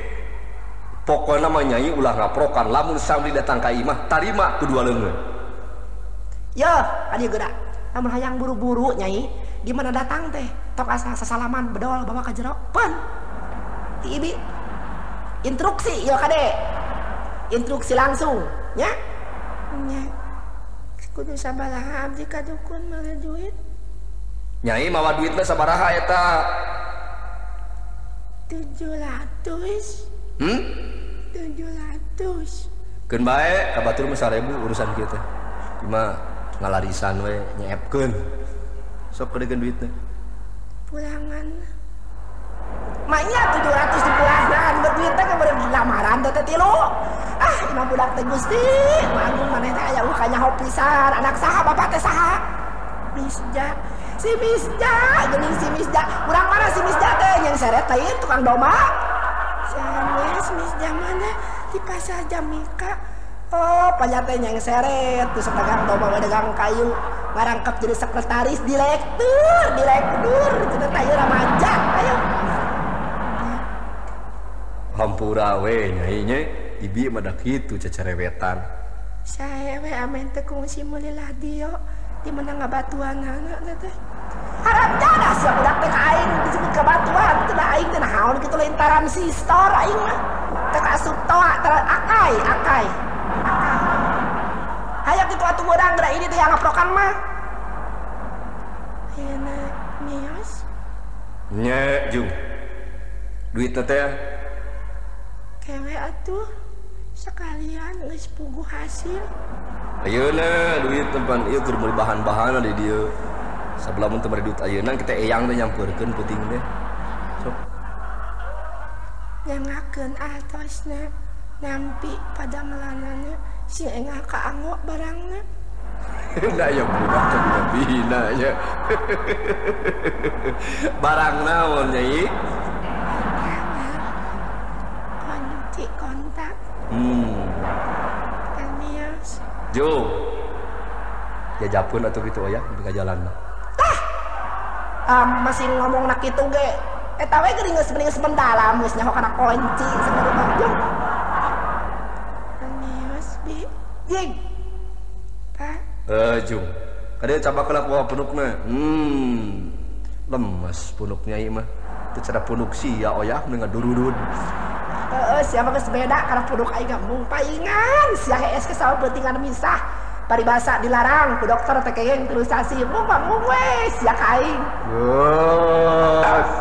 pokokna mah nyai ulah ngaprokan lamun sambil datang ka imah tarima kedua leungeun ya adi geuda lamun hayang buru-buru nyai di mana datang teh tok asa sasalaman bedol bawa ka jero pun ti ibi instruksi ya kade instruksi langsung nya nya kudu sabaraha abdi ka dukun mah duit nyai mawa duit mah sabaraha eta 700 keun bae ka batur mah 1000 urusan kieu teh cuma ngalarisan we nyeepkeun sok kedekeun duitna pulangan maknya 700 dipulangkan berduit teh ke beureun lamaran teh tilu imah budak teh Gusti manggung maneh teh aya ulah kanyaho pisan anak saha bapak teh saha Misja si Misja geuning si Misja urang mana si Misja teh yang seret lain tukang domba sanes Misja mana di pasar Jamika oh panyate yang seret terus dagang domba dagang kayu ngarangkep jadi sekretaris direktur itu teh ayo remaja ayo hampura we nyai nya ibi mah da kitu cacarewetan saya we amen teh kungsi meulilah dio di mana ngabatuanana teh harap jadas ya budak teh ka aing disebut kabatuan teh da aing teh naon kitu lantaran sistor aing mah teh ka asup toa akai Hayang kitu atuh beurang geura ini teh ngaprokan mah. Ayeuna nios. Nya Jung. Duit teh Kewe atuh sekalian geus puguh hasil. ayeuna duit tempat ieu keur meuli bahan-bahan di dieu. Sabila mun teu bari duit ayeuna kita eyang teh nyampeurkeun penting teh. Sok. Nyangakeun atosna nampi pada melanana si engah kaanggo barangna. Nah ya budak kan bina nya. Barang naon nyai? Kunci kontak. Kamios. Jo. Jajapeun atuh kitu aya di jalan. Masih ngomong nak kitu ge. Eta we geuningeus mendalam geus nyaho kana kunci sabaribang jo. Kamios bi. Jing. Pak. Jung. Kadeu coba kala poa punukna. Lemes punuk nyai mah. Teu cara punuk sia oyah ngadurudud. Siapa geus beda karena punuk aing gambung paingan sia hees ke saha pentingan misah paribasa dilarang ku dokter teh kayeng terus sasi mung we sia ka aing.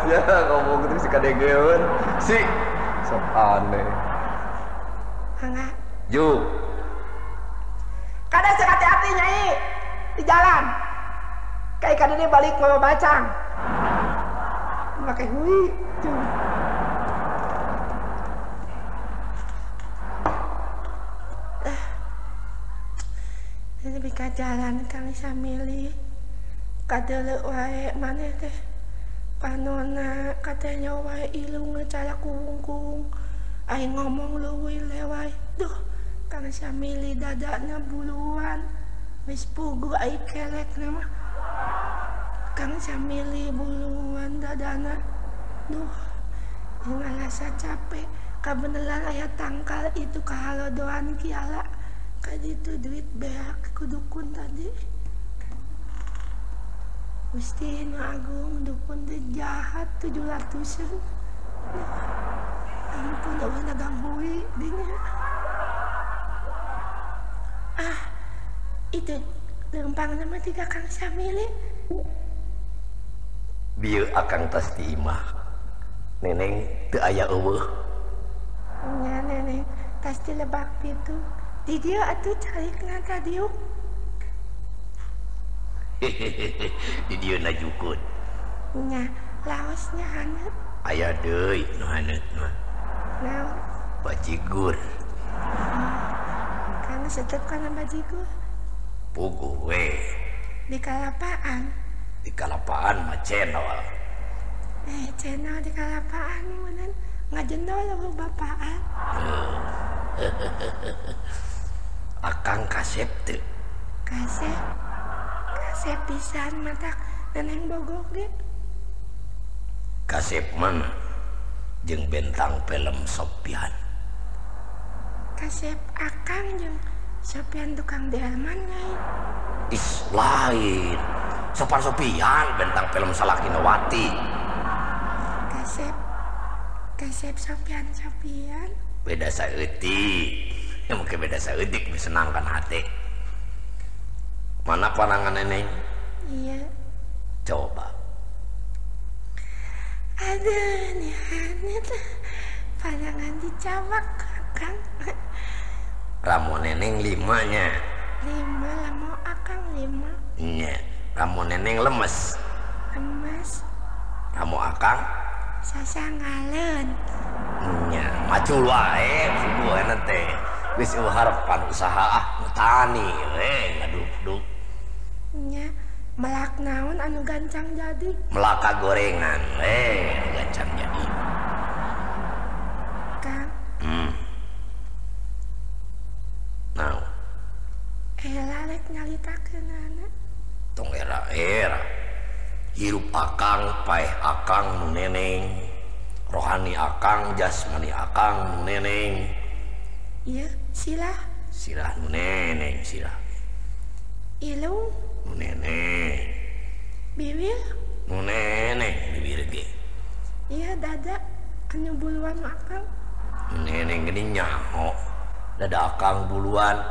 Sia ngomong gitu si kadegeun. Si sok aneh. Angga. Ju. Kada cek hati-hati nyai di jalan. Kayak kada dia balik mama bacang. Pakai hui. Lebih ka jalan kang samili kadeuleu wae maneh teh panonna katanya wae ilung ngecala kungkung aing ngomong leuwih lewai duh kang samili dadana buluan wis puguh aing kelekna mah kang samili buluan dadana duh ngalasa capek kabeneran aya tangkal itu kahalodoan kiala kaditu duit beak ku dukun tadi Gusti nu agung dukun teh jahat 700-an ampun eueuh naganghui dinya itu lempang nama 3 Kang Samili bieu akang tas ti imah neneng teu aya eueuh nya neneng tas di lebak pitu di dia atuh carikna tadiuk di dieu najukun nya laosnya haneut aya deui nu haneut mah naon bajigur kang setep kana bajigur puguh we di kalapaan di kalapaan mah cenol channel di kalapaan meunan ngajendol lu bapaan akang kasep teu kasep pisan matak neneng bogok ge kasep mana jeung bentang film Sopian kasep akang jeung Sopian tukang delman lain is lain Sopian bentang film Salakinawati kasep Sopian beda saeutik ya mungkin beda saeutik menyenangkan hati mana pandangan neneng iya coba aduh nih aneh tuh pandangan dicabak akang ramu neneng 5-nya 5 lamo akang 5 nya ramu neneng lemes ramu akang sasangaleun nya macul wae subuh enak teh wis harapan usaha tani ngaduk-duk nya melak naon anu gancang jadi melaka gorengan anu gancang jadi kang naon ela rek nyalitakeun anak tong era hirup akang paeh akang nu neneng rohani akang jasmani akang nu neneng iya sirah nu neneng sirah ilung nu neneng bibir nu neneng bibir ge iya dada anu buluan akang nu neneng geuning nyaho dada akang buluan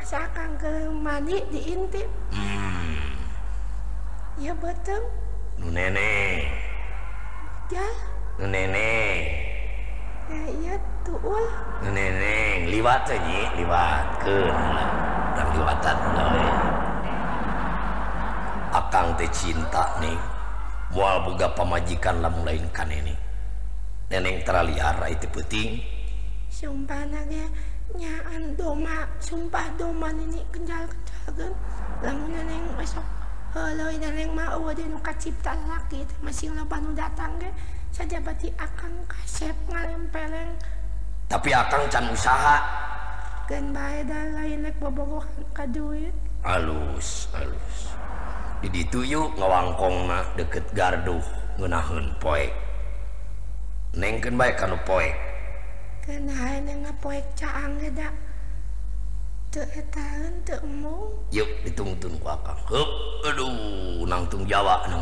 Masa akang ke mandi diintip. Ya betul. Nu nenek. Ya. Nu nenek. Ya iya tuul. Nu nenek liwat teh nyi, liwatkeun lah. Dan liwatan lah we. Akang teh cinta nih. Moal boga pamajikan lamun lain ka neneng. Neneng teraliara itu penting. Sumpah nage nyaan doma, sumpah doma ini kenjal-kenjalkeun. Lamun neneng besok heuleui neneng mah eueuh deui nu kacipta lalaki teh masih loba nu datang ge sajabati akang kasep ngalempeleng. Tapi akang can usaha. Keun bae da lain rek bobogohan ka duit. Alus. Di ditu yuk ngawangkongna deket garduh ngeunaheun poek. Nengkeun bae kanu poek. Keun hae neng ngapoek caang ge da. Teu etaeun teu embung. Yuk ditungtun ku akang. Heup, aduh, nangtung Jawa, lain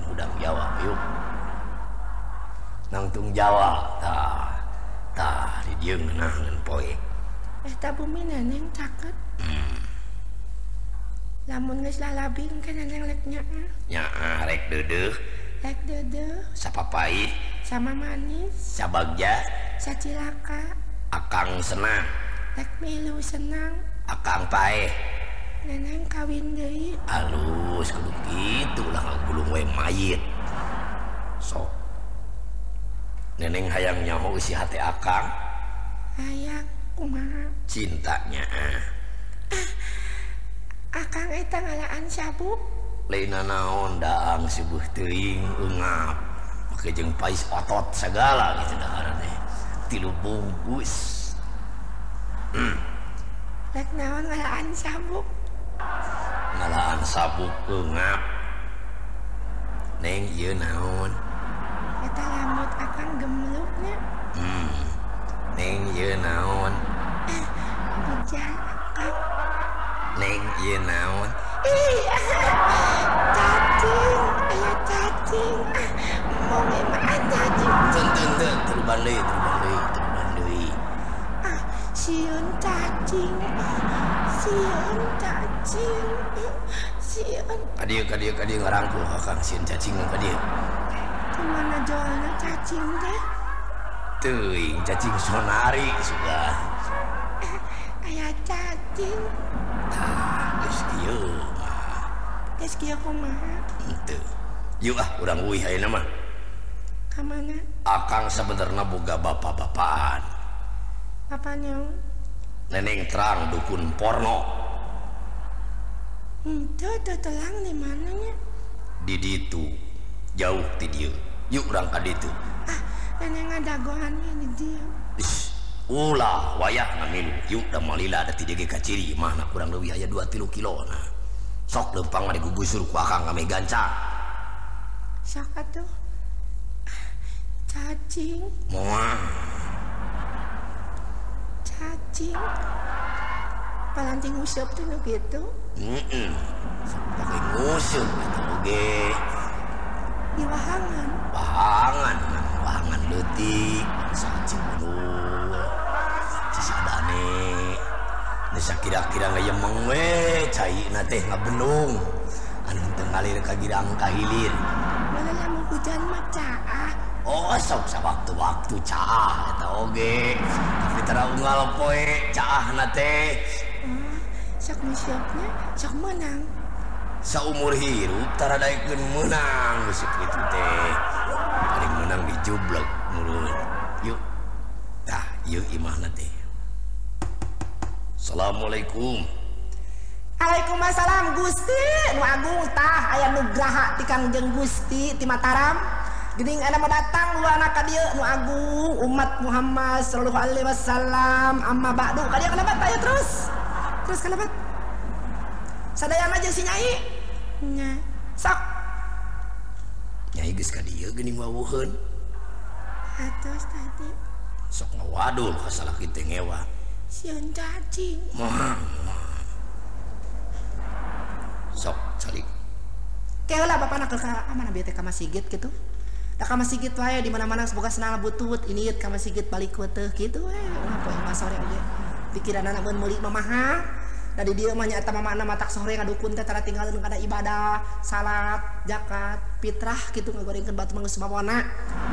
udang Jawa, yuk. Nangtung Jawa, tah di dieu ngeunaheun poek. Eta bumi neneng caket. Lamun geus lalabing ke neneng rek nyaah. Nyaah rek deudeuh, Rek deudeuh, sapapait, sama manis, sabagja, sacilaka, akang senang, rek milu senang. akang paeh. Neneng kawin deui. Alus kudu kitu lah ngagulung we mayit. Sok. Neneng hayang nyaho isi hati akang. Aya kumaha? Cintanya. Akang eta ngalaan sabuk. Laina naon daang sibuh teuing eungap. Make jeung pais otot sagala gitu dahar teh. 3 bungkus. Rek naon ngalaan sabuk? Ngalaan sabuk eungap. Neng ieu naon? Eta rambut akang gemluknya. Neng ieu naon? Bejal akang. Neng ieu naon? Cacing, aya cacing. Mau ngemaan cacing. Teu teruban deui. Sieun cacing. Sieun. Kadieu ngarangkul akang sieun cacing kadieu. Kumana jualna cacing teh? Teuing cacing sonari sudah. Aya cacing. Geus kieu. Geus kieu kumaha? Henteu. Yuk urang uih ayeuna mah. Ka mana? Akang sabenerna boga bapa-bapaan. Apa nyaon? Neneng terang dukun porno. Henteu telang di mananya? Di ditu. Jauh ti dieu. Yuk urang ka ditu. Neneng ngadagohan di dieu. Ulah wayah ngamilu. Yuk da malila ada 3 kaciri mah na kurang leuwih aya 2-3 kilona. Sok leumpang mah digugusur ku akang ngame gancang. Sok atuh. Cacing. Moal. Cacing. Palanting useup teh nu kitu. Sok pake nguseup eta oge. Di wahangan. Wahangan leutik, cacing bener. Cisadane. Nesa kira-kira ngayemeng we caina teh ngabendung. Anu teu ngalir ka girang ka hilir. Mana lamun hujan mah caah. Oh, sok sawaktu-waktu caah eta oge. Tapi tara unggal poe caahna teh. Sok musiupnya sok menang. Saumur hirup tara daekeun meunang geus kitu teh. Paling menang di jublek meureun. Yuk. Tah, ieu imahna teh. Assalamualaikum. Waalaikumsalam Gusti nu agung tah aya nugraha ti Kangjeng Gusti ti Mataram. Geuning ana mah datang luana ka dieu nu agung umat Muhammad sallallahu alaihi wasallam. Amma ba'du ka dieu kalabat ayo terus. Terus kalabat. Sadayana jeung si Nyai. Nya. Sok. Nyai geus ka dieu geuning wawuheun. Atos tadi. Sok ngawadul ka salaki teh ngewa. Sieun cacing. Moal. Sok calik. Keula bapana ke amana bieu teh ka masjid kitu. Da ka masjid wae di mana-mana boga senang butut ini ka masjid balik teh kitu we. Ulah poe mah sore oge. Pikiranna mun meuli mah mahal. dari dia mah nya eta mama matak sore ngadukun teh tara tinggalin kana ibadah salat zakat fitrah kitu ngagorengkeun batu manggeus mamona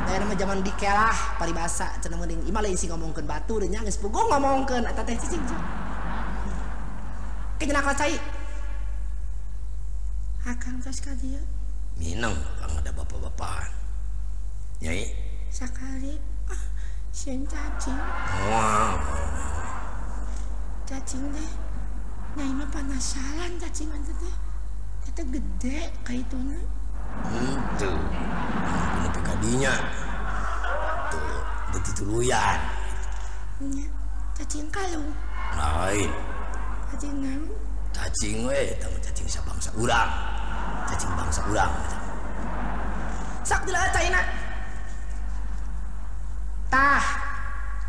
dayana mah zaman dikelah paribasa cenah mending imah lain sing ngomongkeun batu deui nya geus puguh ngomongkeun eta teh cicing kejenak cai akang tos ka dieu minang kang ada bapak-bapak nyai sakali sieun cacing wow cacing deh nyai mah penasaran cacingan teh eta gede kaituna tuh nepi ka dinya tuh beuti tuluyan nya cacing kalung lain cacing naon cacing we eta mah cacing sabangsa urang cacing bangsa urang sok dileut caina tah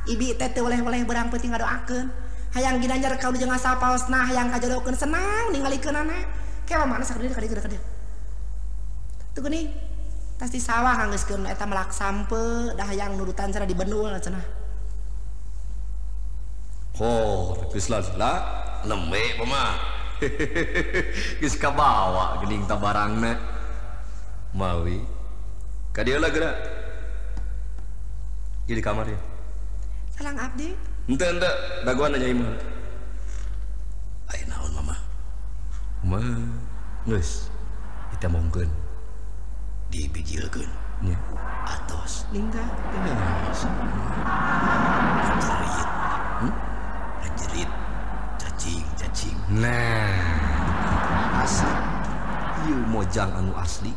ibi teh teu oleh-oleh berang penting ngadoakeun hayang ginanjar kau jeung asal paosna hayang kajodokeun senang ningalikeun anak kewa mana sak deui ka dieu tuh geuning tas di sawah nganggeuskeun eta melak sampe dah hayang nurutan cara dibenul cenah geus lala lembe pamah geus kabawa geuning ta barangna mawi ka dieu lah geura di kamar ya salang abdi henteu daguan nya imah aya naon mama mah geus kita mongkeun dibigilkeun nya atos lingga ngajerit ngajerit cacing nah asli ieu mojang anu asli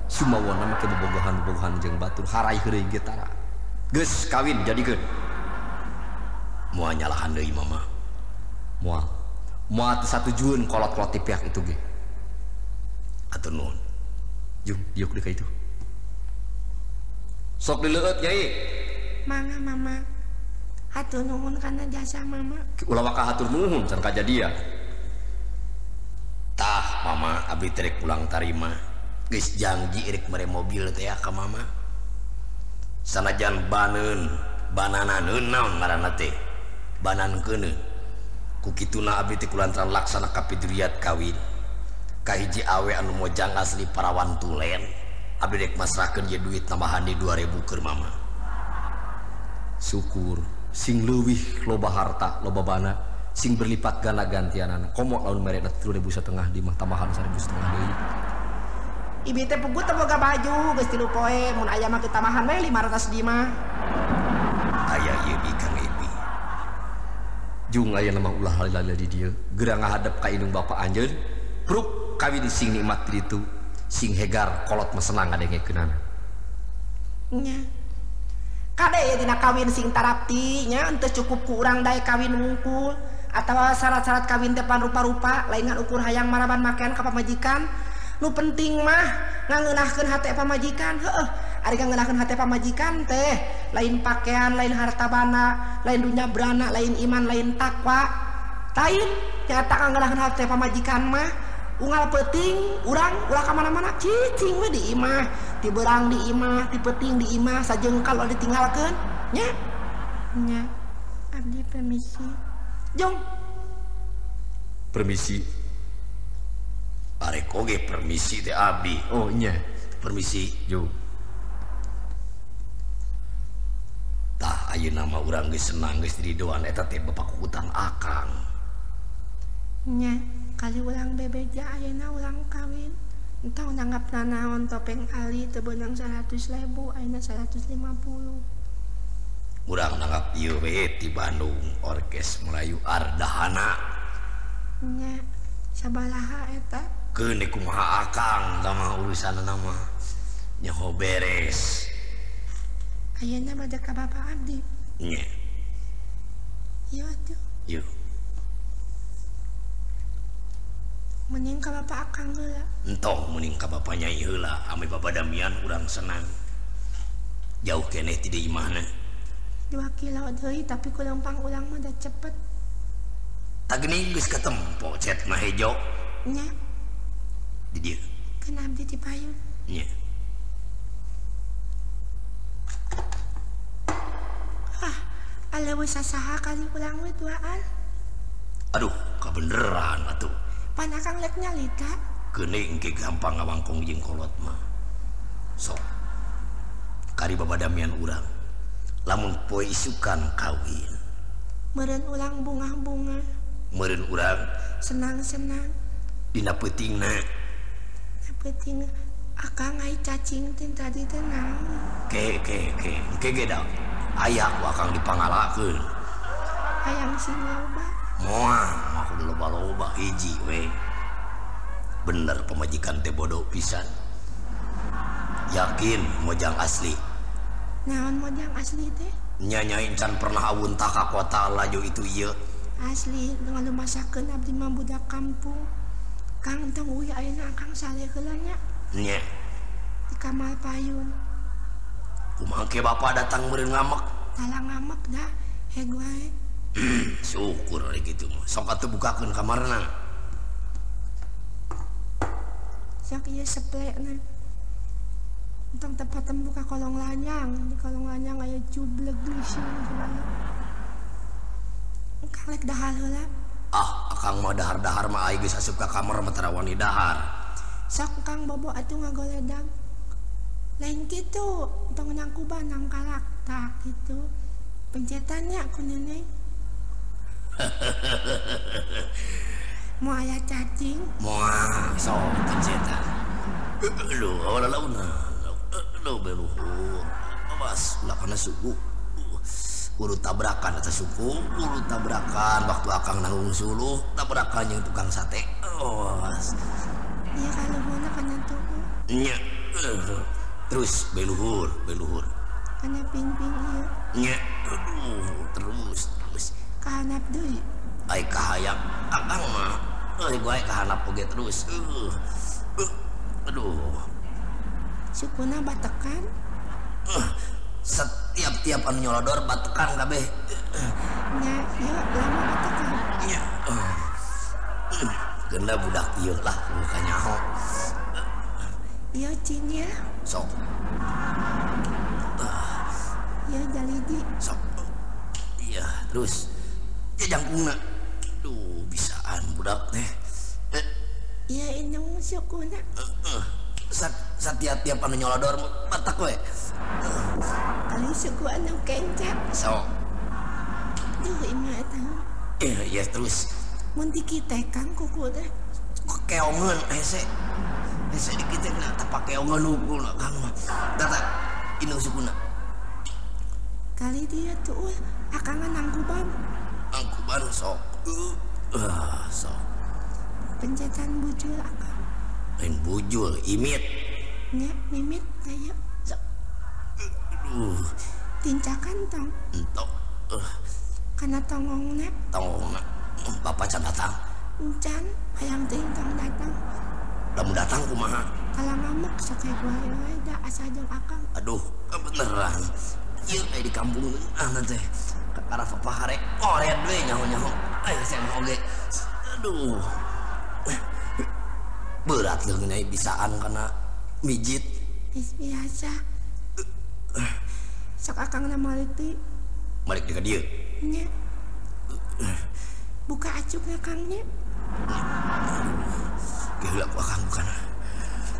sumawana make bobogohan jeung batur harai heureuy ge tara geus kawin jadikeun moal nyalahan deui mama moal teu satujueun kolot-kolot ti pihak itu ge atuh nuhun jung diuk deui ka itu sok dileueut nyai mangga mama hatur nuhun kana jasa mama ulah waka hatur nuhun can kajadian tah mama abdi terek pulang tarima geus janji irik mere mobil teh ka mama sanajan banananeun naon ngaranna teh banankeun ku kituna abdi teh kulantaran laksana kapidriat kawin ka hiji awe anu mojang asli Parawan Tulen abdi rek masrahkeun ye duit tambahan di 2000 keur mama syukur sing leuwih loba harta loba bana sing berlipat ganda gantianana komo laun mere 3.500 di mah tambahan 1.500 deui ibi teh puguh teu boga baju geus 3 poe mun aya mah tambahan we 500 di mah aya ieu di Kang Ebi jung aya nama ulah halila di dieu geura ngahadap ka indung bapa anjeun pruk kawin sing nikmat di ditu sing hegar kolot mah senang ngadengekeunana nya kade ya dina kawin sing tarapti nya henteu cukup ku urang dae kawin wungkul atawa syarat-syarat kawin teh pan rupa-rupa lain ngan ukur hayang maraban makean ka pamajikan nu penting mah ngangeunahkeun hate pamajikan heueuh ari ngangeunahkeun hate pamajikan teh lain pakaian lain harta bana lain dunya brana lain iman lain takwa lain nyata ngangeunahkeun hate pamajikan mah unggal peuting urang ulah ka mana-mana cicing we di imah ti beurang di imah ti peuting di imah sajengkal ulah ditinggalkeun nya nya abdi permisi jong permisi arek oge permisi teh abdi oh nya permisi jung tah ayeuna mah urang geus senang geus diridoan eta teh bapak hutang akang nya kali ulang bebeja ayeuna ulang kawin entah nanggapna naon topeng ali teu beunang 100.000 ayeuna 150 urang nanggap ieu we ti Bandung Orkes Melayu Ardahana nya sabalaha eta keun kumaha akang da mah urusanna mah nyaho beres ayeuna bade ka bapak abdi nya ieu atuh yeuh mending ka bapak akang heula entong mending ka bapak nyai heula ame baba Damian urang senang jauh keneh ti deui imahna 2 kilo deui tapi ku lempang ulang mah da cepet tak geuning geus katempo cet mah hejo nya di dieu keun abdi ti payun nya alewe sasaha kali ulang we duaan aduh kebeneran atuh. Pan akang lek nyalita. Geuning ge gampang ngawangkung jeung kolot mah. Sok. Kari babadamian urang. Lamun poe isukan kawin. Meureun ulang bunga-bunga. Meureun urang Senang-senang. dina peutingna. Penting akang ai cacing teh tadi teh naon. Ke ge da. Aya ku akang dipangalakeun. Hayang sing loba. Moal mah kudu loba-loba hiji we. Bener pemajikan teh bodoh pisan. Yakin mojang asli. Naon mojang asli teh? Nyanyain can pernah awun tah ka kota laju itu ieu. Asli dengan masakeun abdi mah budak kampung. Kang tong uy ayeuna akang saleh heula nya. Nya. Di Kamal Payun. Kumaha ke bapa datang meureun ngamek. Tala ngamek dah. Heg wae. Syukur ari kitu mah. Sok atuh bukakeun kamarna. Sok ieu seplekna. Entong tepatem buka kolong lanyang. Di kolong lanyang aya jubleg geuseung segala. Kang lek dahar heula. Ah, akang mah dahar-dahar mah aing geus asup ka kamar mah tara wani dahar. Sok Kang bobo atuh ngagoledag. Lain kitu, entong nyangkuban nang kalak tak gitu. Pencetannya ku nenek. Mau aya cacing? Moal sok pencetan. Aduh, awalalauna. Aduh, beluhur. Awas, ulah kana suku. Urut tabrakan atas suku, urut tabrakan waktu akang nanggung suluh, tabrakan yang tukang sate. Awas. Iya kalau mana kana tuh. Nya. Terus beluhur. Kana ping-ping ieu. Nya. Terus. Kahanap deui. Ai kahayang akang mah. Ai gua kahanap oge terus. Aduh. Sukuna batekan. Setiap anu nyolodor batekan kabeh. Nya, ieu lama batekan. Nya. Genda budak ieu lah buka nyaho. Ieu cing ya. Sok. Ieu jalidi. Sok. Iya, terus jangkungna. Duh, bisaan budak teh. Ieu indung sukuna. Setiap anu nyolodor batak we. Kali suku anu kencak. Sok. Duh, imah eta. Iya terus. Mun dikite Kang kuku teh. Keongeun hese dikit teh teh pakeongeun hukul Kang mah. Tata indung sukuna. Kali dia tuh akangan nangkuban. Angkuban sok. Sok. Pencetan bujul akang. Lain bujul, imit. Nya, mimit aya. Sok. Tincakan tong. Entok. Kana tongongna. Tongongna. Bapak can datang. Encan, hayang teuing tong datang. Lamun datang kumaha? Kalau ngamek sok kayak gue da asa jeung akang. Aduh, beneran. Ieu di kampung nanti kakara papahare oret we nyaho-nyaho. Saya oge. Aduh. Berat leung nyai bisaan kana mijit. Geus biasa. Sok akang na malik teh. Balik di ka dieu. Nya. Buka acukna Kang nya. Geulak akang bukan.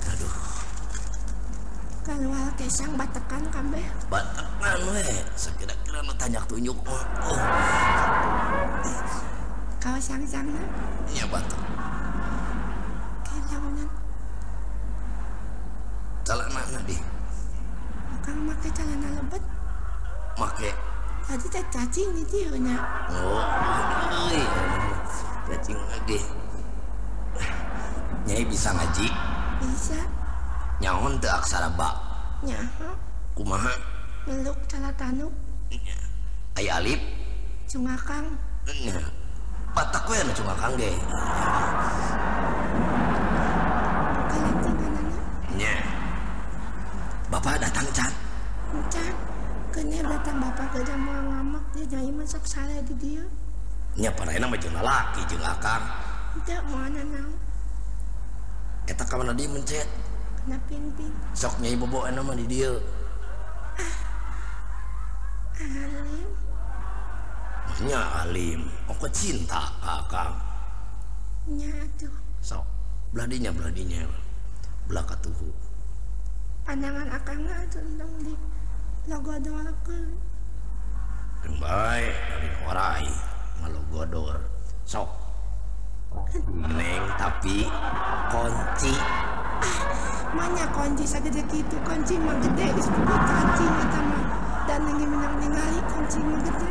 Aduh. Kalual kesang batekan kabeh. Batekan we. Sakira-kira nu tanyak tunjuk mah. Kawas sang-sangna. Nya batek. Kelaunan. Calana di. Akang make calana lebet. Make. Tadi teh cacing di dieu nya. Oh, euy. Cacing lagi. Nyai bisa ngaji? Bisa. Nyaon teu aksara ba? Nyaho. Kumaha? Meluk calatanuk. Aya alif? Cungakang. Nya. Batak we anu cungakang ge. Kalantinganana. Nya. Bapak datang can? Encan. Keuneu datang bapak ke jamu ngamak dia nyai masak saleh di dieu. Nya paraena mah jeung lalaki jeung akang. Teu moana naon. Eta ka mana dieu mencet? Kena ping-ping. Sok nyai bobo ena mah di dieu. Alim. Nya alim, ongko cinta ka akang. nya atuh sok beladinya belah katuhu pandangan akang atuh tong di logodoakeun yang baik dari warai ngalogodor sok neng tapi kunci manya kunci sagede kitu kunci mah gede geus puguh kancing eta mah dan yang menang ningali kunci mah gede